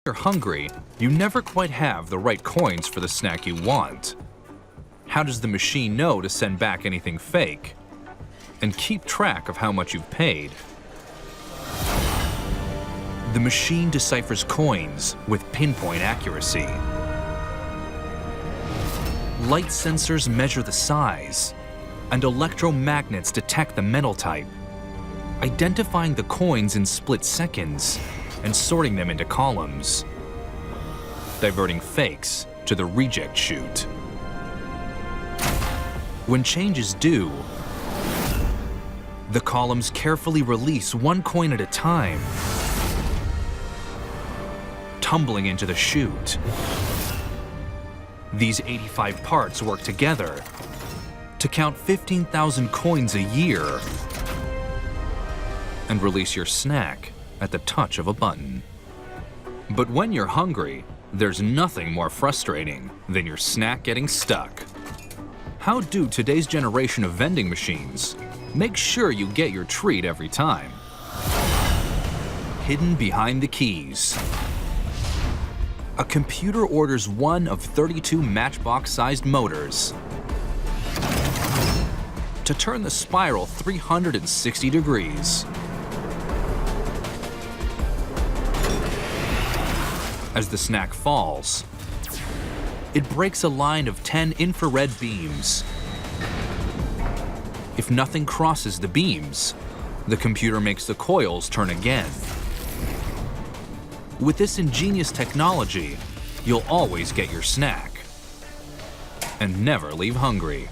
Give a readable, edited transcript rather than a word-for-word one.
You're hungry, you never quite have the right coins for the snack you want. How does the machine know to send back anything fake? And keep track of how much you've paid? The machine deciphers coins with pinpoint accuracy. Light sensors measure the size, and electromagnets detect the metal type, identifying the coins in split seconds and sorting them into columns, diverting fakes to the reject chute. When change is due, the columns carefully release one coin at a time, tumbling into the chute. These 85 parts work together to count 15,000 coins a year and release your snack at the touch of a button. But when you're hungry, there's nothing more frustrating than your snack getting stuck. How do today's generation of vending machines make sure you get your treat every time? Hidden behind the keys. A computer orders one of 32 matchbox-sized motors to turn the spiral 360 degrees. As the snack falls, it breaks a line of 10 infrared beams. If nothing crosses the beams, the computer makes the coils turn again. With this ingenious technology, you'll always get your snack and never leave hungry.